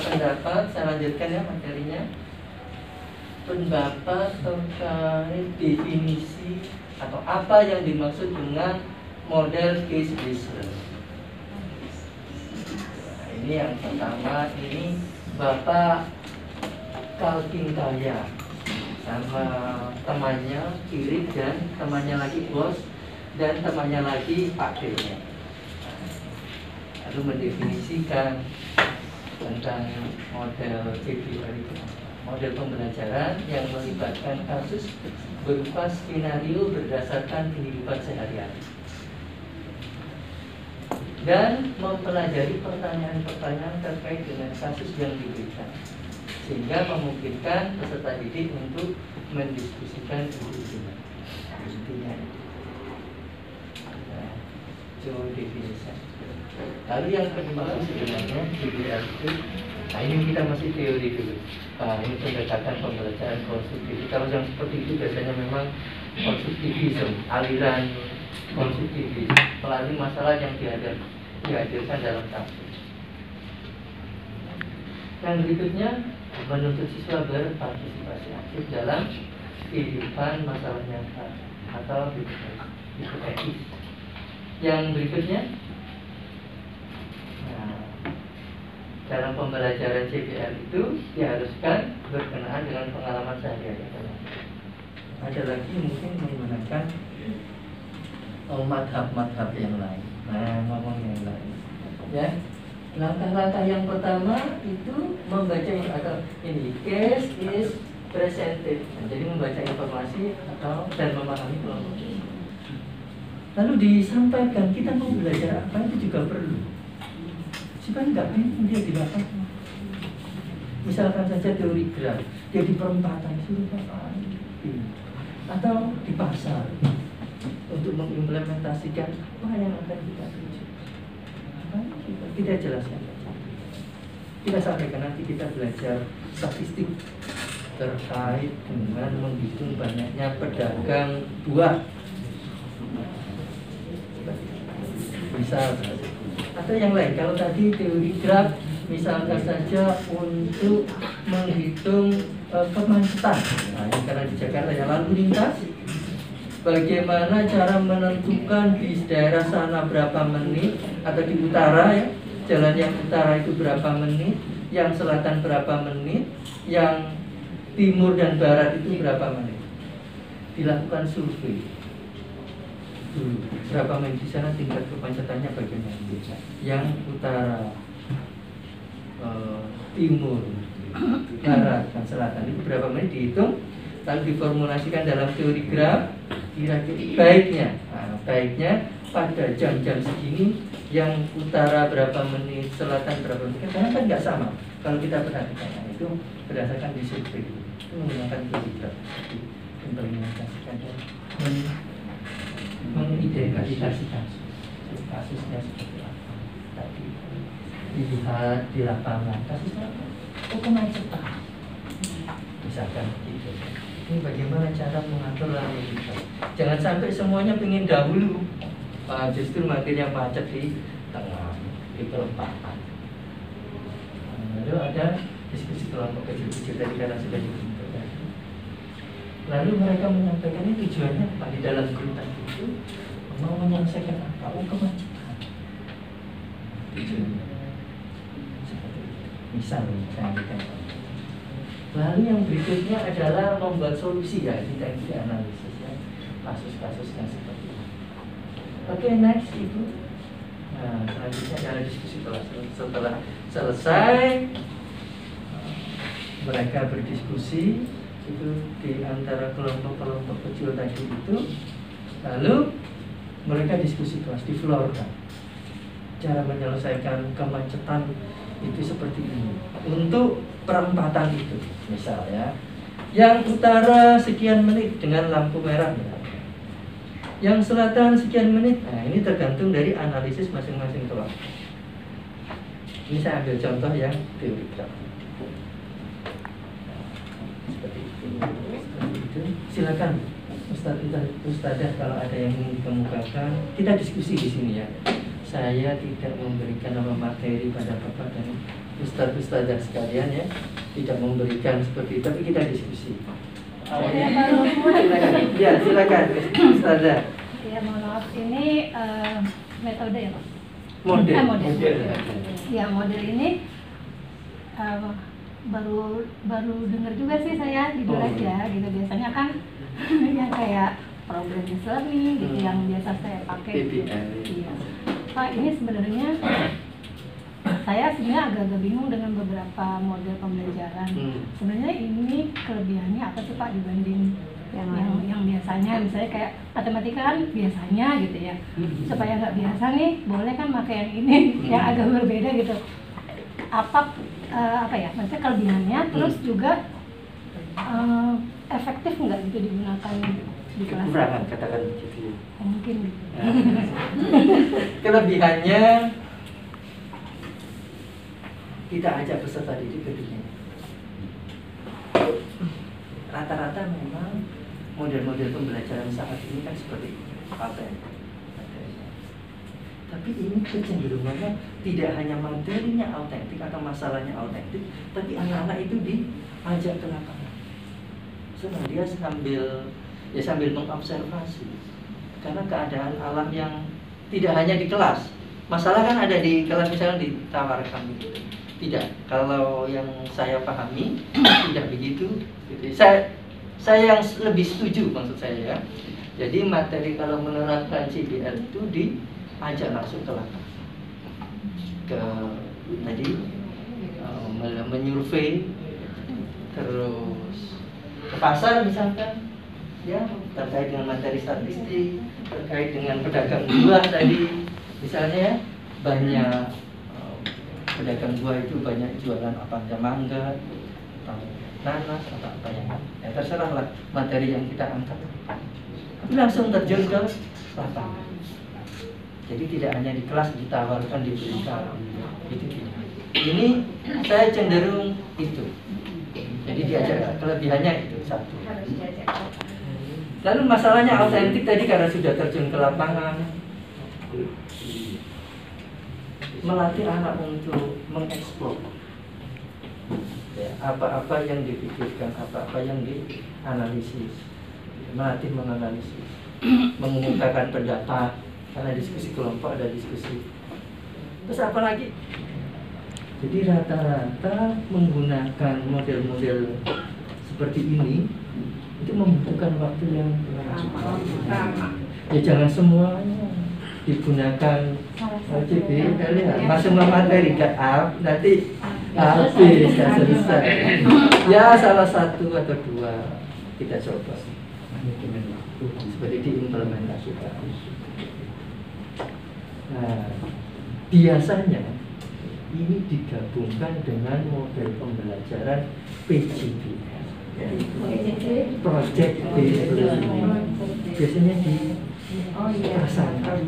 pendapat, saya lanjutkan ya materinya. Pendapat terkait definisi atau apa yang dimaksud dengan model case based learning. Nah, ini yang pertama, ini Bapak Kalkintaya sama temannya Kiri dan temannya lagi Bos dan temannya lagi Pak D-nya. Lalu mendefinisikan tentang model CBR itu, model pembelajaran yang melibatkan kasus berupa skenario berdasarkan kehidupan sehari-hari dan mempelajari pertanyaan-pertanyaan terkait dengan kasus yang diberikan, sehingga memungkinkan peserta didik untuk mendiskusikan ide-idenya. Intinya itu. Nah, coba definisi. Lalu yang kedua sebenarnya CBR itu, nah ini kita masih teori dulu. Nah, ini pendekatan pembelajaran konstruktif. Kalau yang seperti itu biasanya memang konstruktivisme, aliran konstruktivis melalui masalah yang dihadirkan dalam kasus. Yang berikutnya menuntut siswa berpartisipasi aktif dalam kehidupan masalah nyata atau hipotetis. Yang berikutnya, nah, dalam pembelajaran CBR itu diharuskan berkenaan dengan pengalaman sehari-hari. Ada lagi mungkin menggunakan madhab-madhab yang lain. Nah, ngomong yang lain, ya. Langkah-langkah yang pertama itu membaca atau ini case is presented. Nah, jadi membaca informasi atau dan memahami kelompok. Lalu disampaikan kita mau belajar apa itu juga perlu. Supaya nggak bingung dia di lapangan. Misalkan saja teori gerak, dia di perempatan suruh apa? Atau di pasar untuk mengimplementasikan apa yang akan kita tuju. Kita jelaskan saja. Kita sampaikan nanti kita belajar statistik terkait dengan menghitung banyaknya pedagang buah. Bisa atau yang lain. Kalau tadi teori graf, misalkan saja untuk menghitung kemacetan. Nah, ini karena di Jakarta ya lalu lintas. Bagaimana cara menentukan di daerah sana berapa menit atau di utara ya, jalan yang utara itu berapa menit, yang selatan berapa menit, yang timur dan barat itu berapa menit. Dilakukan survei dulu, berapa menit di sana, tingkat kemacetannya bagaimana. Yang utara, timur, barat, dan selatan itu berapa menit dihitung, lalu diformulasikan dalam teori graf. Kira-kira baiknya pada jam-jam segini yang utara berapa menit, selatan berapa menit, karena kan nggak sama. Kalau kita perhatikan itu berdasarkan di survei itu menggunakan teori graf, implementasikan dan mengidentifikasikan kasusnya seperti apa. Tadi dilihat di lapangan kasusnya kemacetan, misalkan gitu. Ini bagaimana cara mengatur lalu lintas. Jangan sampai semuanya pengen dahulu, justru makin yang macet di tengah, di perempatan. Lalu ada diskusi kelompok kecil-kecil tadi karena sudah dibentuk. Lalu mereka menyampaikan ini tujuannya apa di dalam grup tadi itu, mau menyelesaikan apa? Kemacetan. Tujuannya seperti itu. Misalnya saya berikan. Lalu yang berikutnya adalah membuat solusi ya, kita analisis ya, kasus-kasus yang seperti ini. Oke, next itu. Nah, selanjutnya adalah diskusi kelas. Setelah selesai, mereka berdiskusi itu di antara kelompok-kelompok kecil tadi itu. Lalu mereka diskusi kelas di floor kan. Cara menyelesaikan kemacetan itu seperti ini. Untuk perempatan itu, misal ya, yang utara sekian menit dengan lampu merah, yang selatan sekian menit. Nah, ini tergantung dari analisis masing-masing kelompok. Ini saya ambil contoh yang teori graf. Seperti itu. Silakan Ustadzah kalau ada yang ingin dikemukakan, kita diskusi di sini ya. Saya tidak memberikan nama materi pada Bapak dan ustadz sekalian ya, tidak memberikan seperti itu, tapi kita diskusi. Silakan. Ya, silakan Ustazah. Ya, mohon maaf, ini metode ya, Pak? Model. Ya, model ini baru dengar juga sih saya, jujur aja gitu. Biasanya kan yang kayak problem learning gitu yang biasa saya pakai gitu. Iya. Pak, ini sebenarnya saya agak-agak bingung dengan beberapa model pembelajaran. Sebenarnya ini kelebihannya apa sih Pak dibanding yang biasanya? Misalnya kayak matematika kan biasanya gitu ya. Supaya nggak biasa nih, boleh kan pakai yang ini yang agak berbeda gitu. Apa ya? Maksudnya kelebihannya, terus juga efektif nggak gitu digunakan di kelas? Kekurangan, katakan begitu. Mungkin gitu. Kelebihannya, kita ajak peserta didik ke dunia. Rata-rata memang model-model pembelajaran saat ini kan seperti materi. Tapi ini kecenderungannya tidak hanya materinya autentik atau masalahnya autentik, tapi anak-anak itu diajak ke lapangan. Senang dia sambil mengobservasi. Karena keadaan alam yang tidak hanya di kelas. Masalah kan ada di kelas, misalnya ditawarkan gitu. Tidak, kalau yang saya pahami tidak begitu. Gitu. Saya yang lebih setuju maksud saya ya. Jadi materi kalau menerapkan CBR itu diajak langsung ke lapangan. Menyurvei, terus ke pasar misalkan, ya terkait dengan materi statistik, terkait dengan pedagang buah tadi, misalnya banyak. Pedagang buah itu banyak jualan apa aja, mangga, atau nanas, atau apa yang ya terserah lah materi yang kita angkat. Tapi langsung terjun ke lapangan. Jadi tidak hanya di kelas ditawarkan, diberikan, itu tidak. Ini saya cenderung itu. Jadi diajak, kelebihannya itu satu. Lalu masalahnya autentik tadi karena sudah terjun ke lapangan. Melatih anak untuk mengeksplor ya, apa-apa yang dipikirkan, apa-apa yang dianalisis, melatih menganalisis, mengumumkakan pendapat, karena diskusi kelompok ada diskusi. Terus apa lagi? Jadi rata-rata menggunakan model-model seperti ini itu membutuhkan waktu yang lama. Ya jangan semuanya digunakan CB, masuk materi ke up, nanti habis, ya selesai. Ya salah satu atau dua kita coba seperti diimplementasikan. Nah, biasanya ini digabungkan dengan model pembelajaran PJBL, Project Based Learning. Biasanya dipasangkan.